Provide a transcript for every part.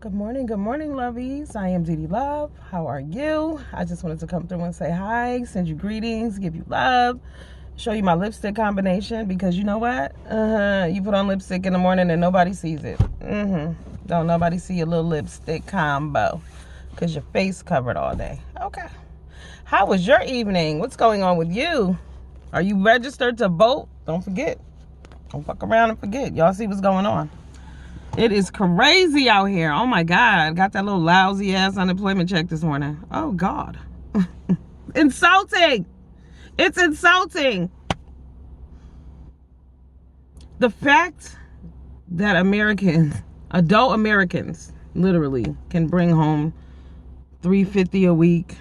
Good morning, lovies. I am Dee Love. How are you? I just wanted to come through and say hi, send you greetings, give you love, show you my lipstick combination because you know what? You put on lipstick in the morning and nobody sees it. Don't nobody see your little lipstick combo because your face covered all day. Okay. How was your evening? What's going on with you? Are you registered to vote? Don't forget. Don't fuck around and forget. Y'all see what's going on. It is crazy out here. Oh my God. Got that little lousy ass unemployment check this morning. Oh God. Insulting. It's insulting. The fact that Americans, adult Americans, literally can bring home $350 a week,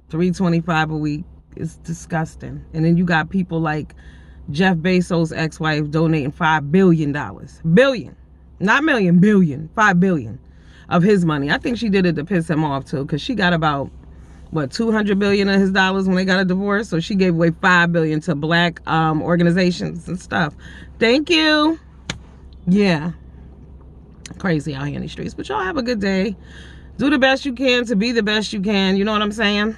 $325 a week is disgusting. And then you got people like Jeff Bezos' ex-wife donating $5 billion. Billion. Not million, billion, 5 billion of his money. I think she did it to piss him off too, because she got about, what, 200 billion of his dollars when they got a divorce. So she gave away 5 billion to black organizations and stuff. Thank you. Yeah. Crazy out here in the streets. But y'all have a good day. Do the best you can to be the best you can. You know what I'm saying?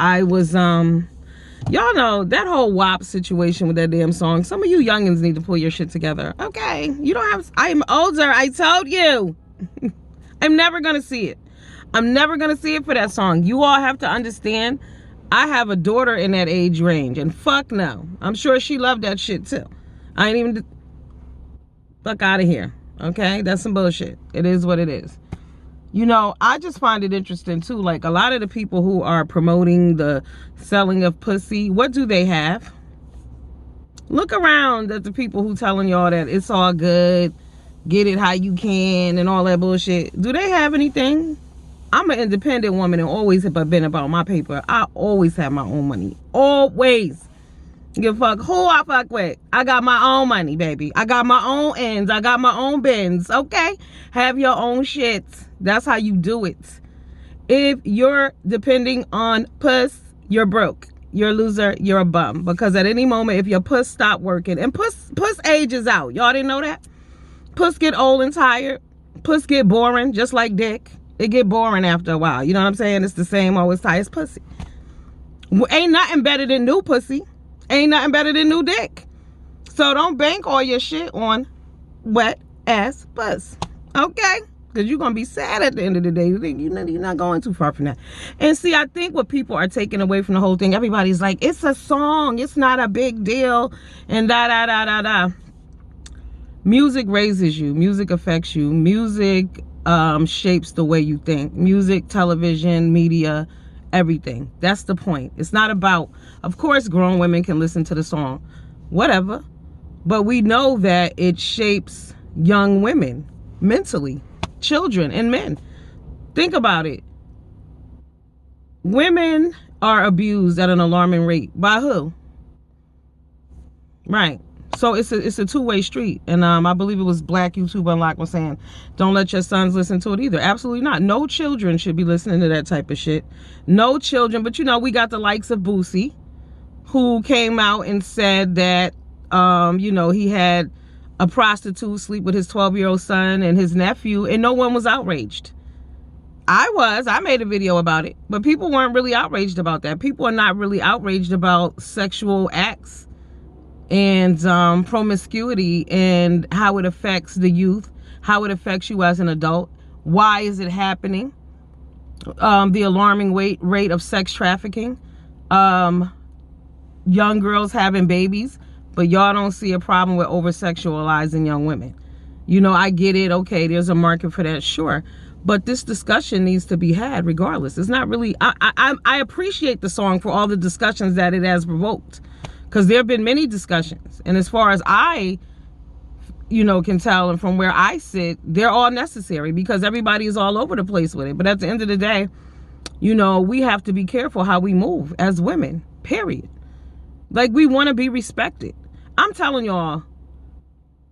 I was, y'all know that whole WAP situation with that damn song. Some of you youngins need to pull your shit together. Okay, you don't have, I'm older, I told you. I'm never gonna see it. I'm never gonna see it for that song. You all have to understand, I have a daughter in that age range, and fuck no. I'm sure she loved that shit too. I ain't even, fuck out of here. Okay, that's some bullshit. It is what it is. You know, I just find it interesting too. Like a lot of the people who are promoting the selling of pussy, what do they have? Look around at the people who telling y'all that it's all good, get it how you can and all that bullshit. Do they have anything? I'm an independent woman and always have been about my paper. I always have my own money. Always. Give a fuck who I fuck with. I got my own money, baby. I got my own ends. I got my own bins. Okay? Have your own shit. That's how you do it. If you're depending on puss, you're broke. You're a loser. You're a bum. Because at any moment, if your puss stop working, and puss ages out. Y'all didn't know that? Puss get old and tired. Puss get boring, just like dick. It get boring after a while. You know what I'm saying? It's the same always tie as pussy. Ain't nothing better than new pussy. Ain't nothing better than new dick. So don't bank all your shit on wet ass puss. Okay? Because you're going to be sad at the end of the day. You're not going too far from that. And see, I think what people are taking away from the whole thing, everybody's like, it's a song. It's not a big deal. And da. Music raises you. Music affects you. Music shapes the way you think. Music, television, media, everything. That's the point. It's not about, of course, grown women can listen to the song, whatever. But we know that it shapes young women mentally, children and men. Think about it. Women are abused at an alarming rate. By who? Right. So it's a two-way street. And I believe it was Black YouTube Unlocked was saying, don't let your sons listen to it either. Absolutely not. No children should be listening to that type of shit. No children. But you know, we got the likes of Boosie, who came out and said that, you know, he had a prostitute sleep with his 12-year-old son and his nephew, and no one was outraged. I made a video about it, but people weren't really outraged about that. People are not really outraged about sexual acts and promiscuity and how it affects the youth, how it affects you as an adult. Why is it happening? The alarming rate of sex trafficking, young girls having babies, but y'all don't see a problem with over-sexualizing young women. You know, I get it. Okay, there's a market for that, sure. But this discussion needs to be had regardless. It's not really, I appreciate the song for all the discussions that it has provoked. Because there have been many discussions. And as far as I, you know, can tell, and from where I sit, they're all necessary because everybody is all over the place with it. But at the end of the day, you know, we have to be careful how we move as women, period. Like, we want to be respected. I'm telling y'all,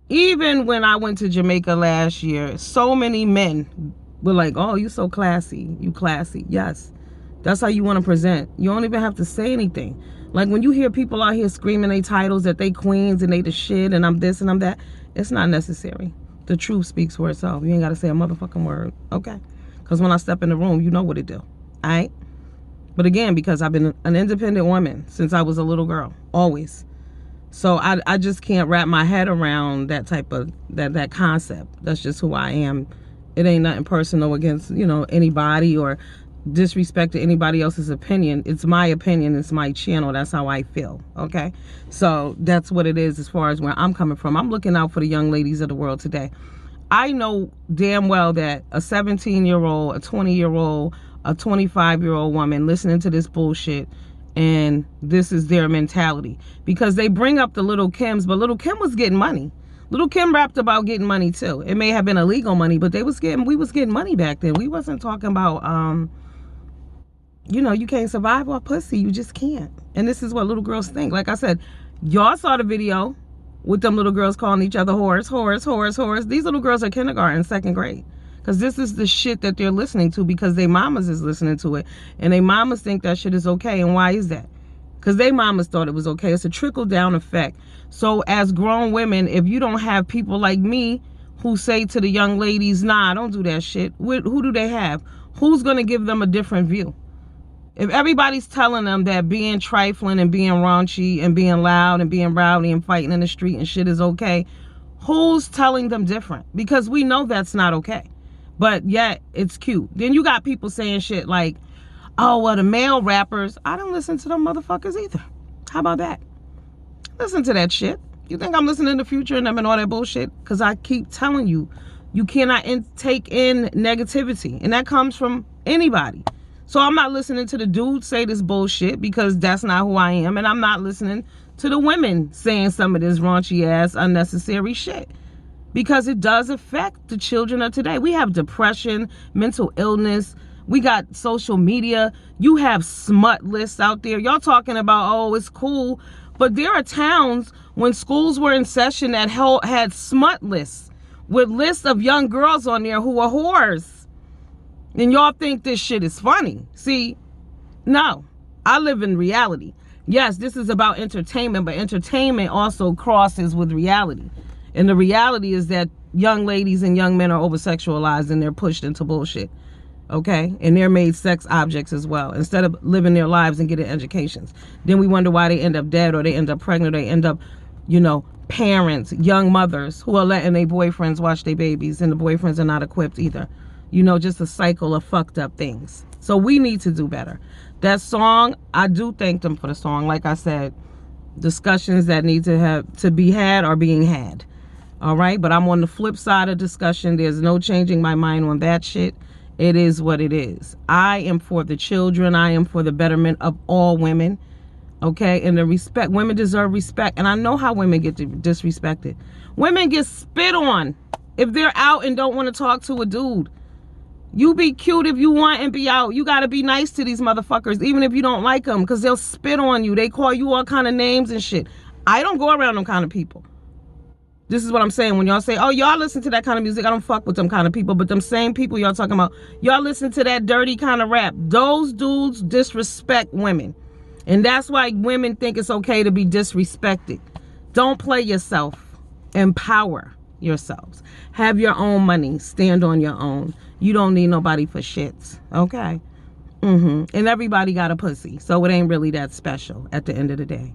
even when I went to Jamaica last year, so many men were like, oh, you so classy. You classy. Yes. That's how you want to present. You don't even have to say anything. Like when you hear people out here screaming their titles that they queens and they the shit and I'm this and I'm that, it's not necessary. The truth speaks for itself. You ain't got to say a motherfucking word, okay? Because when I step in the room, you know what it do, all right? But again, because I've been an independent woman since I was a little girl, always. So I just can't wrap my head around that type of, that concept. That's just who I am. It ain't nothing personal against, you know, anybody or disrespect to anybody else's opinion. It's my opinion. It's my channel. That's how I feel, okay? So that's what it is as far as where I'm coming from. I'm looking out for the young ladies of the world today. I know damn well that a 17-year-old, a 20-year-old, a 25-year-old woman listening to this bullshit, and this is their mentality. Because they bring up the Little Kims, but Little Kim was getting money. Little Kim rapped about getting money too. It may have been illegal money, but we was getting money back then. We wasn't talking about, you know, you can't survive off pussy. You just can't. And this is what little girls think. Like I said, y'all saw the video with them little girls calling each other whores, whores, whores, whores. These little girls are kindergarten, second grade. Because this is the shit that they're listening to because they mamas is listening to it. And they mamas think that shit is okay. And why is that? Because they mamas thought it was okay. It's a trickle-down effect. So as grown women, if you don't have people like me who say to the young ladies, nah, don't do that shit, who do they have? Who's going to give them a different view? If everybody's telling them that being trifling and being raunchy and being loud and being rowdy and fighting in the street and shit is okay, who's telling them different? Because we know that's not okay. But yet, it's cute. Then you got people saying shit like, oh, well, the male rappers, I don't listen to them motherfuckers either. How about that? Listen to that shit. You think I'm listening to Future and them and all that bullshit? Because I keep telling you, you cannot take in negativity. And that comes from anybody. So I'm not listening to the dudes say this bullshit because that's not who I am. And I'm not listening to the women saying some of this raunchy ass, unnecessary shit. Because it does affect the children of today. We have depression, mental illness. We got social media. You have smut lists out there. Y'all talking about, oh, it's cool. But there are towns when schools were in session that had smut lists with lists of young girls on there who are whores. And y'all think this shit is funny. See, no. I live in reality. Yes, this is about entertainment, but entertainment also crosses with reality. And the reality is that young ladies and young men are over-sexualized and they're pushed into bullshit, okay? And they're made sex objects as well, instead of living their lives and getting educations. Then we wonder why they end up dead or they end up pregnant or they end up, you know, parents, young mothers who are letting their boyfriends watch their babies and the boyfriends are not equipped either. You know, just a cycle of fucked up things. So we need to do better. That song, I do thank them for the song. Like I said, discussions that need to be had are being had. All right, but I'm on the flip side of discussion. There's no changing my mind on that shit. It is what it is. I am for the children. I am for the betterment of all women. Okay, and the respect. Women deserve respect. And I know how women get disrespected. Women get spit on if they're out and don't want to talk to a dude. You be cute if you want and be out. You got to be nice to these motherfuckers, even if you don't like them, because they'll spit on you. They call you all kind of names and shit. I don't go around them kind of people. This is what I'm saying. When y'all say, oh, y'all listen to that kind of music, I don't fuck with them kind of people. But them same people y'all talking about, y'all listen to that dirty kind of rap. Those dudes disrespect women. And that's why women think it's okay to be disrespected. Don't play yourself. Empower yourselves. Have your own money. Stand on your own. You don't need nobody for shits. Okay? And everybody got a pussy. So it ain't really that special at the end of the day.